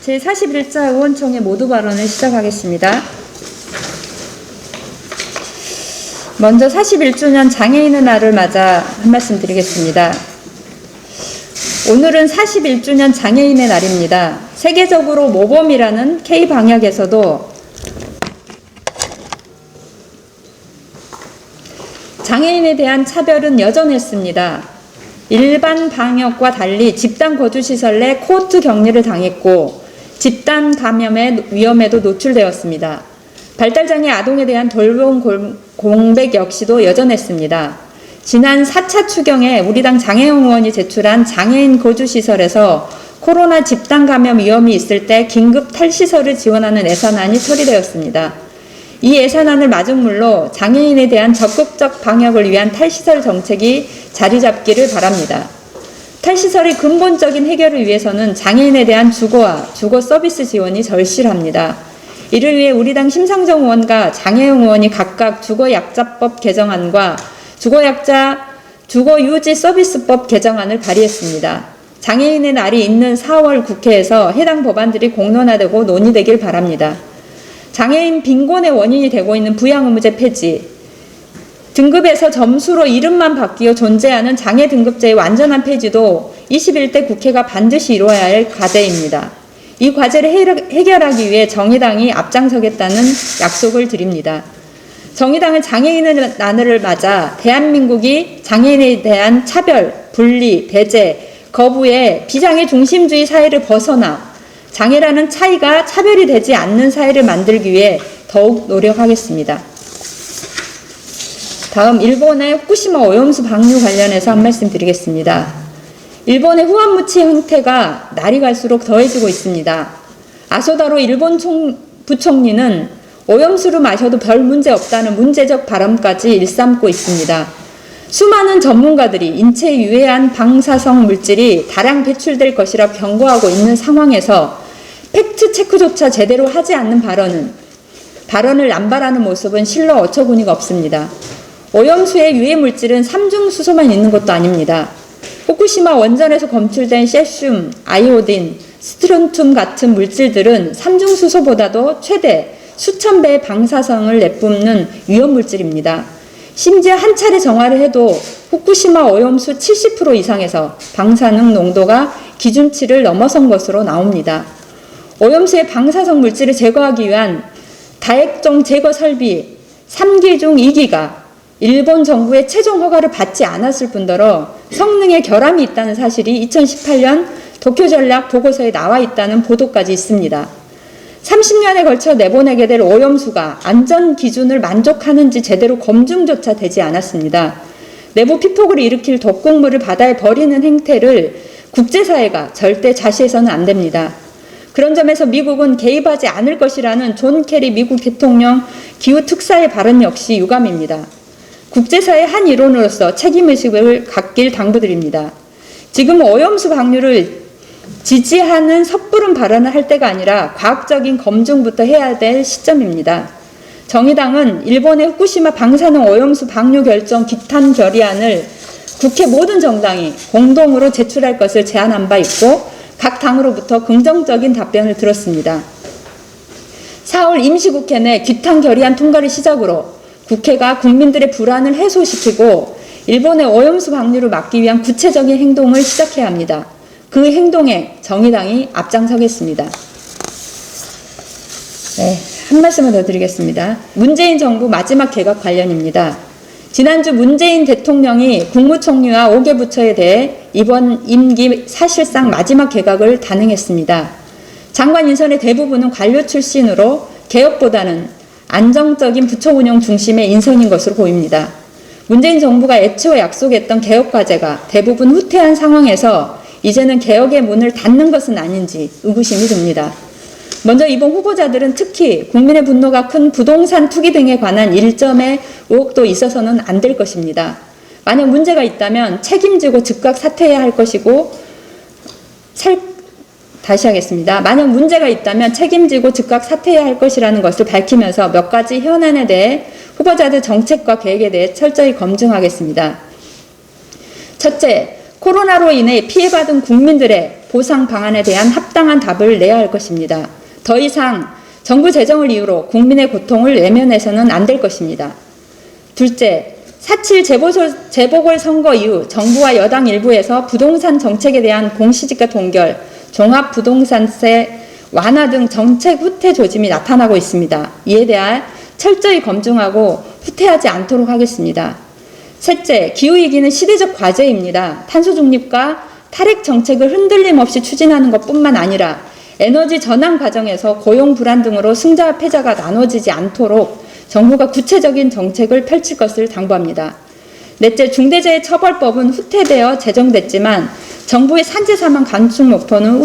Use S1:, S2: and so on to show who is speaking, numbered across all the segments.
S1: 제41자 의원총회 모두 발언을 시작하겠습니다. 먼저 41주년 장애인의 날을 맞아 한 말씀 드리겠습니다. 오늘은 41주년 장애인의 날입니다. 세계적으로 모범이라는 K방역에서도 장애인에 대한 차별은 여전했습니다. 일반 방역과 달리 집단 거주시설 내 코호트 격리를 당했고 집단 감염의 위험에도 노출되었습니다. 발달장애 아동에 대한 돌봄 공백 역시도 여전했습니다. 지난 4차 추경에 우리 당 장혜영 의원이 제출한 장애인 거주시설에서 코로나 집단 감염 위험이 있을 때 긴급 탈시설을 지원하는 예산안이 처리되었습니다. 이 예산안을 마중물로 장애인에 대한 적극적 방역을 위한 탈시설 정책이 자리 잡기를 바랍니다. 탈시설의 근본적인 해결을 위해서는 장애인에 대한 주거와 주거 서비스 지원이 절실합니다. 이를 위해 우리 당 심상정 의원과 장혜영 의원이 각각 주거약자법 개정안과 주거유지 서비스법 개정안을 발의했습니다. 장애인의 날이 있는 4월 국회에서 해당 법안들이 공론화되고 논의되길 바랍니다. 장애인 빈곤의 원인이 되고 있는 부양의무제 폐지, 등급에서 점수로 이름만 바뀌어 존재하는 장애 등급제의 완전한 폐지도 21대 국회가 반드시 이루어야 할 과제입니다. 이 과제를 해결하기 위해 정의당이 앞장서겠다는 약속을 드립니다. 정의당은 장애인의 날을 맞아 대한민국이 장애인에 대한 차별, 분리, 배제, 거부의 비장애 중심주의 사회를 벗어나 장애라는 차이가 차별이 되지 않는 사회를 만들기 위해 더욱 노력하겠습니다. 다음 일본의 후쿠시마 오염수 방류 관련해서 한 말씀 드리겠습니다. 일본의 후안무치 형태가 날이 갈수록 더해지고 있습니다. 아소다로 일본 부총리는 오염수를 마셔도 별 문제 없다는 문제적 발언까지 일삼고 있습니다. 수많은 전문가들이 인체에 유해한 방사성 물질이 다량 배출될 것이라 경고하고 있는 상황에서 팩트 체크조차 제대로 하지 않는 발언을 남발하는 모습은 실로 어처구니가 없습니다. 오염수의 유해 물질은 삼중수소만 있는 것도 아닙니다. 후쿠시마 원전에서 검출된 세슘, 아이오딘, 스트론튬 같은 물질들은 삼중수소보다도 최대 수천 배의 방사성을 내뿜는 위험물질입니다. 심지어 한 차례 정화를 해도 후쿠시마 오염수 70% 이상에서 방사능 농도가 기준치를 넘어선 것으로 나옵니다. 오염수의 방사성 물질을 제거하기 위한 다액종 제거 설비 3기 중 2기가 일본 정부의 최종 허가를 받지 않았을 뿐더러 성능에 결함이 있다는 사실이 2018년 도쿄 전략 보고서에 나와 있다는 보도까지 있습니다. 30년에 걸쳐 내보내게 될 오염수가 안전 기준을 만족하는지 제대로 검증조차 되지 않았습니다. 내부 피폭을 일으킬 독극물을 바다에 버리는 행태를 국제사회가 절대 자시해서는 안 됩니다. 그런 점에서 미국은 개입하지 않을 것이라는 존 케리 미국 대통령 기후특사의 발언 역시 유감입니다. 국제사회 한 일원으로서 책임의식을 갖길 당부드립니다. 지금 오염수 방류를 지지하는 섣부른 발언을 할 때가 아니라 과학적인 검증부터 해야 될 시점입니다. 정의당은 일본의 후쿠시마 방사능 오염수 방류 결정 기탄 결의안을 국회 모든 정당이 공동으로 제출할 것을 제안한 바 있고 각 당으로부터 긍정적인 답변을 들었습니다. 4월 임시국회 내 기탄 결의안 통과를 시작으로 국회가 국민들의 불안을 해소시키고 일본의 오염수 방류를 막기 위한 구체적인 행동을 시작해야 합니다. 그 행동에 정의당이 앞장서겠습니다. 네, 한 말씀을 더 드리겠습니다. 문재인 정부 마지막 개각 관련입니다. 지난주 문재인 대통령이 국무총리와 5개 부처에 대해 이번 임기 사실상 마지막 개각을 단행했습니다. 장관 인선의 대부분은 관료 출신으로 개혁보다는 안정적인 부처 운영 중심의 인선인 것으로 보입니다. 문재인 정부가 애초에 약속했던 개혁 과제가 대부분 후퇴한 상황에서 이제는 개혁의 문을 닫는 것은 아닌지 의구심이 듭니다. 먼저 이번 후보자들은 특히 국민의 분노가 큰 부동산 투기 등에 관한 일점의 의혹도 있어서는 안 될 것입니다. 만약 문제가 있다면 책임지고 즉각 사퇴해야 할 것이고 다시 하겠습니다. 만약 문제가 있다면 책임지고 즉각 사퇴해야 할 것이라는 것을 밝히면서 몇 가지 현안에 대해 후보자들 정책과 계획에 대해 철저히 검증하겠습니다. 첫째, 코로나로 인해 피해받은 국민들의 보상 방안에 대한 합당한 답을 내야 할 것입니다. 더 이상 정부 재정을 이유로 국민의 고통을 외면해서는 안 될 것입니다. 둘째, 4.7 재보궐선거 이후 정부와 여당 일부에서 부동산 정책에 대한 공시지가 동결, 종합부동산세 완화 등 정책 후퇴 조짐이 나타나고 있습니다. 이에 대해 철저히 검증하고 후퇴하지 않도록 하겠습니다. 셋째, 기후위기는 시대적 과제입니다. 탄소 중립과 탈핵 정책을 흔들림 없이 추진하는 것뿐만 아니라 에너지 전환 과정에서 고용 불안 등으로 승자와 패자가 나눠지지 않도록 정부가 구체적인 정책을 펼칠 것을 당부합니다. 넷째, 중대재해처벌법은 후퇴되어 제정됐지만 정부의 산재 사망 감축 목표는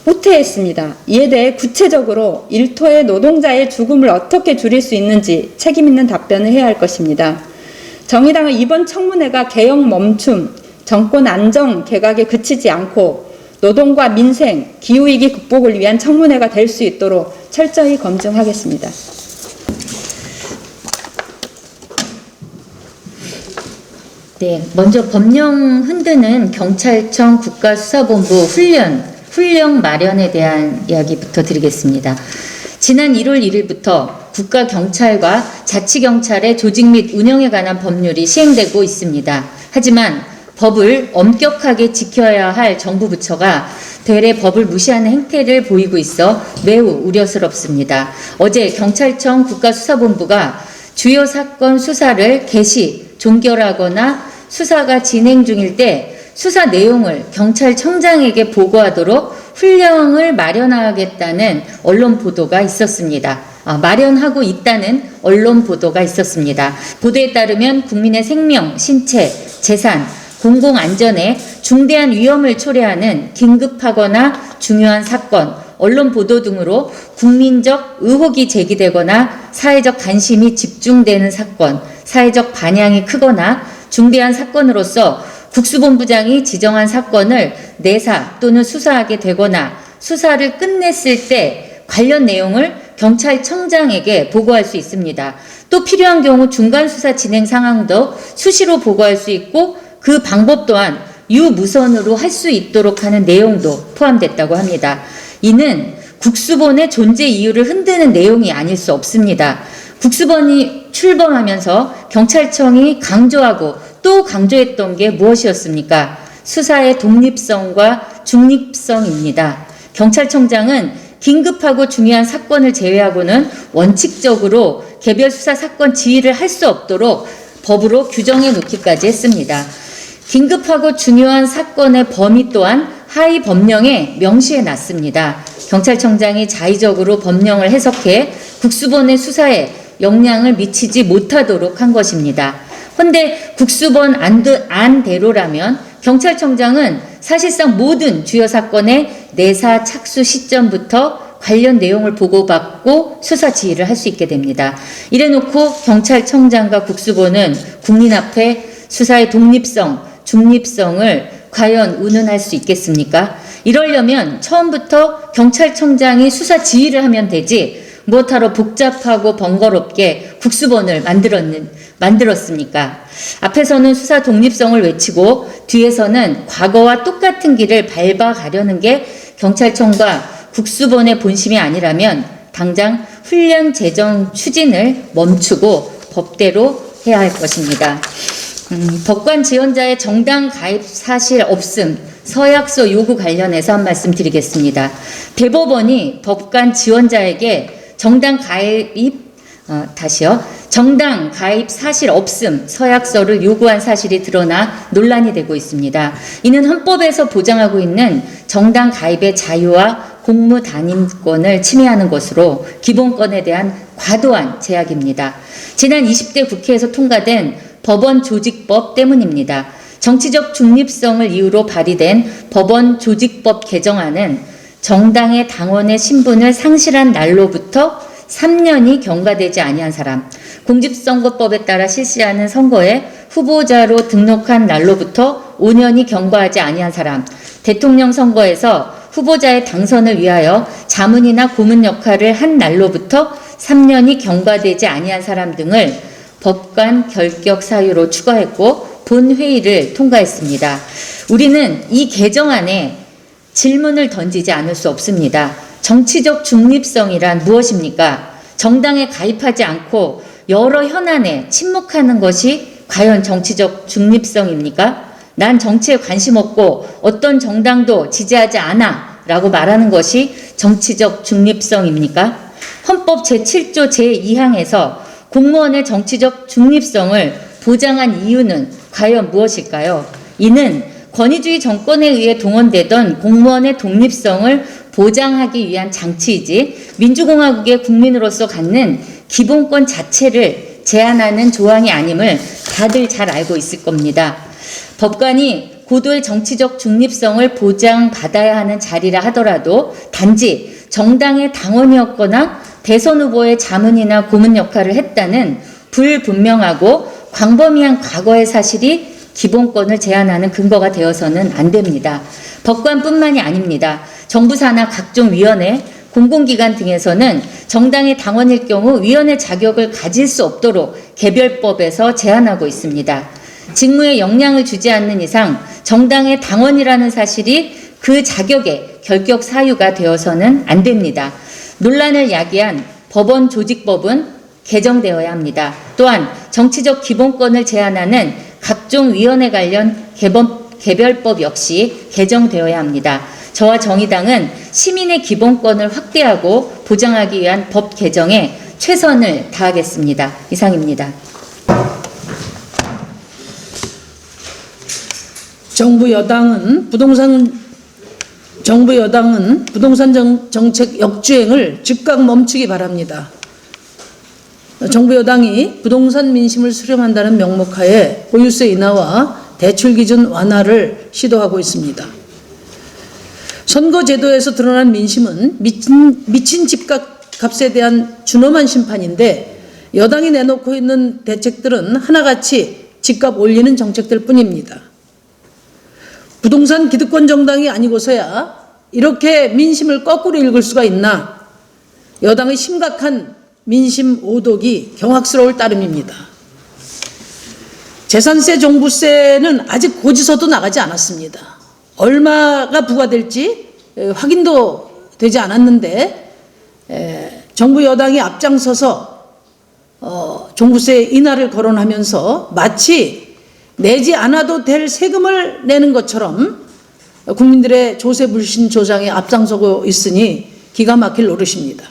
S1: 후퇴했습니다. 이에 대해 구체적으로 일터의 노동자의 죽음을 어떻게 줄일 수 있는지 책임 있는 답변을 해야 할 것입니다. 정의당은 이번 청문회가 개혁 멈춤, 정권 안정 개각에 그치지 않고 노동과 민생, 기후위기 극복을 위한 청문회가 될 수 있도록 철저히 검증하겠습니다.
S2: 네, 먼저 법령 흔드는 경찰청 국가수사본부 훈령 마련에 대한 이야기부터 드리겠습니다. 지난 1월 1일부터 국가경찰과 자치경찰의 조직 및 운영에 관한 법률이 시행되고 있습니다. 하지만 법을 엄격하게 지켜야 할 정부 부처가 되레 법을 무시하는 행태를 보이고 있어 매우 우려스럽습니다. 어제 경찰청 국가수사본부가 주요 사건 수사를 개시, 종결하거나 수사가 진행 중일 때 수사 내용을 경찰청장에게 보고하도록 훈령을 마련하겠다는 언론 보도가 있었습니다. 마련하고 있다는 언론 보도가 있었습니다. 보도에 따르면 국민의 생명, 신체, 재산, 공공안전에 중대한 위험을 초래하는 긴급하거나 중요한 사건, 언론 보도 등으로 국민적 의혹이 제기되거나 사회적 관심이 집중되는 사건, 사회적 반향이 크거나 중대한 사건으로서 국수본부장이 지정한 사건을 내사 또는 수사하게 되거나 수사를 끝냈을 때 관련 내용을 경찰청장에게 보고할 수 있습니다. 또 필요한 경우 중간 수사 진행 상황도 수시로 보고할 수 있고 그 방법 또한 유무선으로 할 수 있도록 하는 내용도 포함됐다고 합니다. 이는 국수본의 존재 이유를 흔드는 내용이 아닐 수 없습니다. 국수본이 출범하면서 경찰청이 강조하고 또 강조했던 게 무엇이었습니까? 수사의 독립성과 중립성입니다. 경찰청장은 긴급하고 중요한 사건을 제외하고는 원칙적으로 개별 수사 사건 지휘를 할 수 없도록 법으로 규정해 놓기까지 했습니다. 긴급하고 중요한 사건의 범위 또한 하위 법령에 명시해 놨습니다. 경찰청장이 자의적으로 법령을 해석해 국수본의 수사에 영향을 미치지 못하도록 한 것입니다. 헌데 국수본 안대로라면 경찰청장은 사실상 모든 주요 사건의 내사 착수 시점부터 관련 내용을 보고받고 수사 지휘를 할 수 있게 됩니다. 이래놓고 경찰청장과 국수본은 국민 앞에 수사의 독립성, 중립성을 과연 운운할 수 있겠습니까? 이러려면 처음부터 경찰청장이 수사 지휘를 하면 되지 무엇하러 복잡하고 번거롭게 국수본을 만들었습니까? 앞에서는 수사 독립성을 외치고 뒤에서는 과거와 똑같은 길을 밟아가려는 게 경찰청과 국수본의 본심이 아니라면 당장 훈련 재정 추진을 멈추고 법대로 해야 할 것입니다. 법관 지원자의 정당 가입 사실 없음, 서약서 요구 관련해서 한 말씀 드리겠습니다. 대법원이 법관 지원자에게 정당 가입 사실 없음 서약서를 요구한 사실이 드러나 논란이 되고 있습니다. 이는 헌법에서 보장하고 있는 정당 가입의 자유와 공무 단임권을 침해하는 것으로 기본권에 대한 과도한 제약입니다. 지난 20대 국회에서 통과된 법원 조직법 때문입니다. 정치적 중립성을 이유로 발의된 법원 조직법 개정안은 정당의 당원의 신분을 상실한 날로부터 3년이 경과되지 아니한 사람, 공직선거법에 따라 실시하는 선거에 후보자로 등록한 날로부터 5년이 경과하지 아니한 사람, 대통령 선거에서 후보자의 당선을 위하여 자문이나 고문 역할을 한 날로부터 3년이 경과되지 아니한 사람 등을 법관 결격 사유로 추가했고 본회의를 통과했습니다. 우리는 이 개정안에 질문을 던지지 않을 수 없습니다. 정치적 중립성이란 무엇입니까? 정당에 가입하지 않고 여러 현안에 침묵하는 것이 과연 정치적 중립성입니까? 난 정치에 관심 없고 어떤 정당도 지지하지 않아 라고 말하는 것이 정치적 중립성입니까? 헌법 제7조 제2항에서 공무원의 정치적 중립성을 보장한 이유는 과연 무엇일까요? 이는 권위주의 정권에 의해 동원되던 공무원의 독립성을 보장하기 위한 장치이지 민주공화국의 국민으로서 갖는 기본권 자체를 제한하는 조항이 아님을 다들 잘 알고 있을 겁니다. 법관이 고도의 정치적 중립성을 보장받아야 하는 자리라 하더라도 단지 정당의 당원이었거나 대선 후보의 자문이나 고문 역할을 했다는 불분명하고 광범위한 과거의 사실이 기본권을 제한하는 근거가 되어서는 안 됩니다. 법관뿐만이 아닙니다. 정부 산하 각종 위원회, 공공기관 등에서는 정당의 당원일 경우 위원회 자격을 가질 수 없도록 개별법에서 제한하고 있습니다. 직무에 영향을 주지 않는 이상 정당의 당원이라는 사실이 그 자격의 결격 사유가 되어서는 안 됩니다. 논란을 야기한 법원 조직법은 개정되어야 합니다. 또한 정치적 기본권을 제한하는 각종 위원회 관련 개별법 역시 개정되어야 합니다. 저와 정의당은 시민의 기본권을 확대하고 보장하기 위한 법 개정에 최선을 다하겠습니다. 이상입니다.
S3: 정부 여당은 부동산 정책 역주행을 즉각 멈추기 바랍니다. 정부 여당이 부동산 민심을 수렴한다는 명목하에 보유세 인하와 대출 기준 완화를 시도하고 있습니다. 선거제도에서 드러난 민심은 미친 집값에 대한 준엄한 심판인데 여당이 내놓고 있는 대책들은 하나같이 집값 올리는 정책들 뿐입니다. 부동산 기득권 정당이 아니고서야 이렇게 민심을 거꾸로 읽을 수가 있나? 여당의 심각한 민심 오독이 경악스러울 따름입니다. 재산세, 종부세는 아직 고지서도 나가지 않았습니다. 얼마가 부과될지 확인도 되지 않았는데 정부 여당이 앞장서서 종부세 인하를 거론하면서 마치 내지 않아도 될 세금을 내는 것처럼 국민들의 조세 불신 조장에 앞장서고 있으니 기가 막힐 노릇입니다.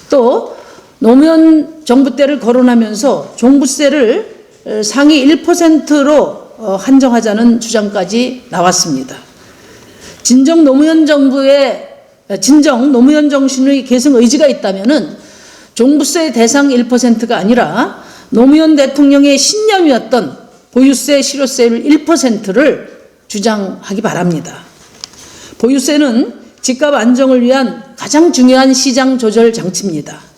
S3: 또 노무현 정부 때를 거론하면서 종부세를 상위 1%로 한정하자는 주장까지 나왔습니다. 진정 노무현 정신의 계승 의지가 있다면은 종부세 대상 1%가 아니라 노무현 대통령의 신념이었던 보유세, 실효세율 1%를 주장하기 바랍니다. 보유세는 집값 안정을 위한 가장 중요한 시장 조절 장치입니다.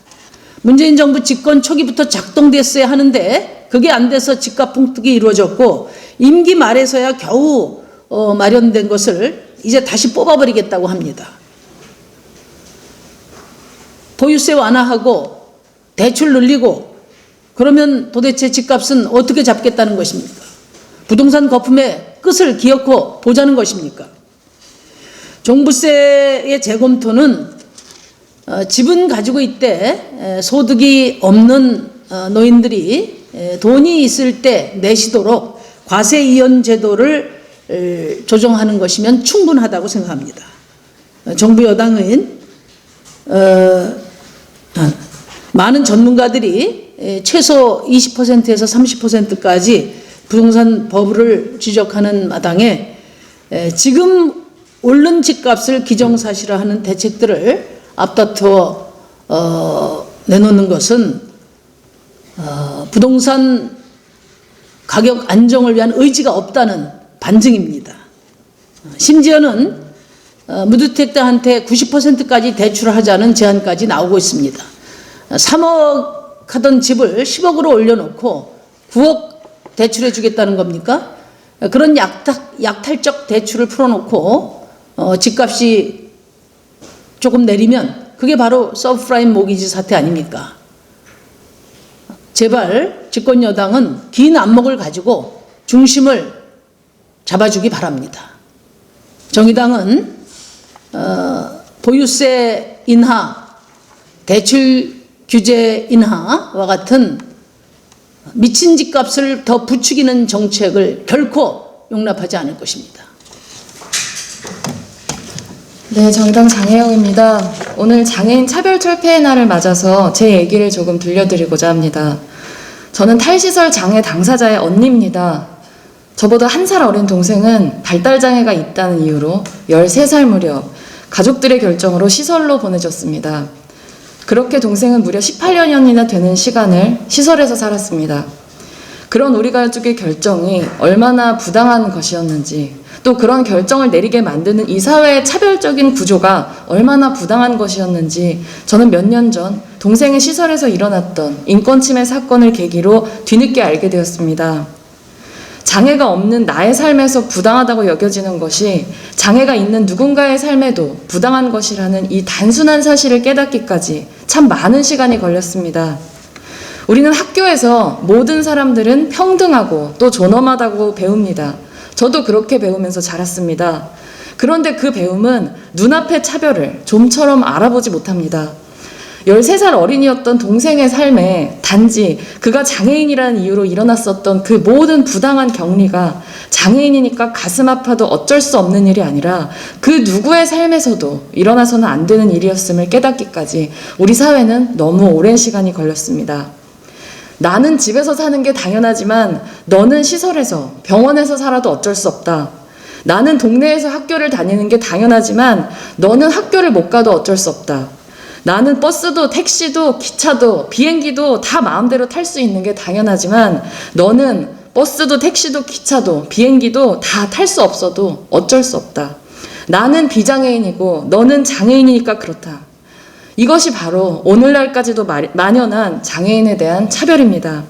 S3: 문재인 정부 집권 초기부터 작동됐어야 하는데 그게 안 돼서 집값 폭등이 이루어졌고 임기 말에서야 겨우 마련된 것을 이제 다시 뽑아버리겠다고 합니다. 보유세 완화하고 대출 늘리고 그러면 도대체 집값은 어떻게 잡겠다는 것입니까? 부동산 거품의 끝을 기어코 보자는 것입니까? 종부세의 재검토는 집은 가지고 있되 소득이 없는 노인들이 돈이 있을 때 내시도록 과세 이연 제도를 조정하는 것이면 충분하다고 생각합니다. 정부 여당은 많은 전문가들이 최소 20%에서 30%까지 부동산 버블을 지적하는 마당에 지금 오른 집값을 기정사실화하는 대책들을 앞다투어 내놓는 것은 부동산 가격 안정을 위한 의지가 없다는 반증입니다. 심지어는 무주택자한테 90%까지 대출을 하자는 제안까지 나오고 있습니다. 3억 하던 집을 10억으로 올려놓고 9억 대출해 주겠다는 겁니까? 그런 약탈적 대출을 풀어놓고 집값이 조금 내리면 그게 바로 서브프라임 모기지 사태 아닙니까? 제발 집권 여당은 긴 안목을 가지고 중심을 잡아주기 바랍니다. 정의당은 보유세 인하, 대출 규제 인하와 같은 미친 집값을 더 부추기는 정책을 결코 용납하지 않을 것입니다.
S4: 네, 정의당 장혜영입니다. 오늘 장애인 차별철폐의 날을 맞아서 제 얘기를 조금 들려드리고자 합니다. 저는 탈시설 장애 당사자의 언니입니다. 저보다 1살 어린 동생은 발달장애가 있다는 이유로 13살 무렵 가족들의 결정으로 시설로 보내졌습니다. 그렇게 동생은 무려 18년이나 되는 시간을 시설에서 살았습니다. 그런 우리 가족의 결정이 얼마나 부당한 것이었는지, 또 그런 결정을 내리게 만드는 이 사회의 차별적인 구조가 얼마나 부당한 것이었는지 저는 몇 년 전 동생의 시설에서 일어났던 인권침해 사건을 계기로 뒤늦게 알게 되었습니다. 장애가 없는 나의 삶에서 부당하다고 여겨지는 것이 장애가 있는 누군가의 삶에도 부당한 것이라는 이 단순한 사실을 깨닫기까지 참 많은 시간이 걸렸습니다. 우리는 학교에서 모든 사람들은 평등하고 또 존엄하다고 배웁니다. 저도 그렇게 배우면서 자랐습니다. 그런데 그 배움은 눈앞의 차별을 좀처럼 알아보지 못합니다. 13살 어린이였던 동생의 삶에 단지 그가 장애인이라는 이유로 일어났었던 그 모든 부당한 격리가 장애인이니까 가슴 아파도 어쩔 수 없는 일이 아니라 그 누구의 삶에서도 일어나서는 안 되는 일이었음을 깨닫기까지 우리 사회는 너무 오랜 시간이 걸렸습니다. 나는 집에서 사는 게 당연하지만 너는 시설에서, 병원에서 살아도 어쩔 수 없다. 나는 동네에서 학교를 다니는 게 당연하지만 너는 학교를 못 가도 어쩔 수 없다. 나는 버스도 택시도 기차도 비행기도 다 마음대로 탈 수 있는 게 당연하지만 너는 버스도 택시도 기차도 비행기도 다 탈 수 없어도 어쩔 수 없다. 나는 비장애인이고 너는 장애인이니까 그렇다. 이것이 바로 오늘날까지도 만연한 장애인에 대한 차별입니다.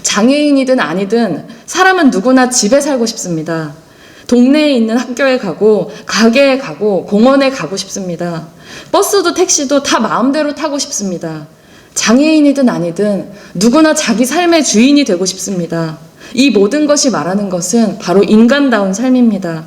S4: 장애인이든 아니든 사람은 누구나 집에 살고 싶습니다. 동네에 있는 학교에 가고 가게에 가고 공원에 가고 싶습니다. 버스도 택시도 다 마음대로 타고 싶습니다. 장애인이든 아니든 누구나 자기 삶의 주인이 되고 싶습니다. 이 모든 것이 말하는 것은 바로 인간다운 삶입니다.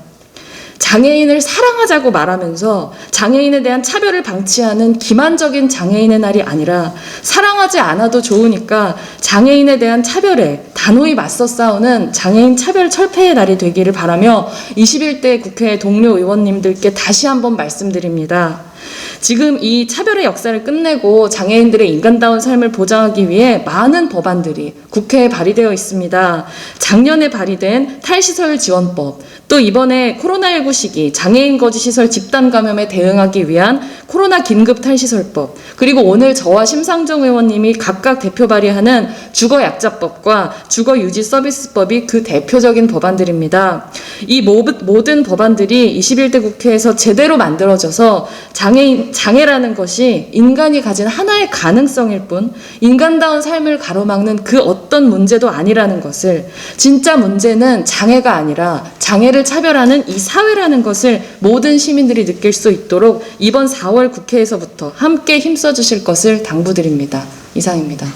S4: 장애인을 사랑하자고 말하면서 장애인에 대한 차별을 방치하는 기만적인 장애인의 날이 아니라 사랑하지 않아도 좋으니까 장애인에 대한 차별에 단호히 맞서 싸우는 장애인 차별 철폐의 날이 되기를 바라며 21대 국회 동료 의원님들께 다시 한번 말씀드립니다. 지금 이 차별의 역사를 끝내고 장애인들의 인간다운 삶을 보장하기 위해 많은 법안들이 국회에 발의되어 있습니다. 작년에 발의된 탈시설 지원법, 또 이번에 코로나19 시기 장애인 거주시설 집단 감염에 대응하기 위한 코로나 긴급 탈시설법, 그리고 오늘 저와 심상정 의원님이 각각 대표 발의하는 주거약자법과 주거유지서비스법이 그 대표적인 법안들입니다. 이 모든 법안들이 21대 국회에서 제대로 만들어져서 장애라는 것이 인간이 가진 하나의 가능성일 뿐 인간다운 삶을 가로막는 그 어떤 문제도 아니라는 것을, 진짜 문제는 장애가 아니라 장애를 차별하는 이 사회라는 것을 모든 시민들이 느낄 수 있도록 이번 4월 국회에서부터 함께 힘써 주실 것을 당부드립니다. 이상입니다.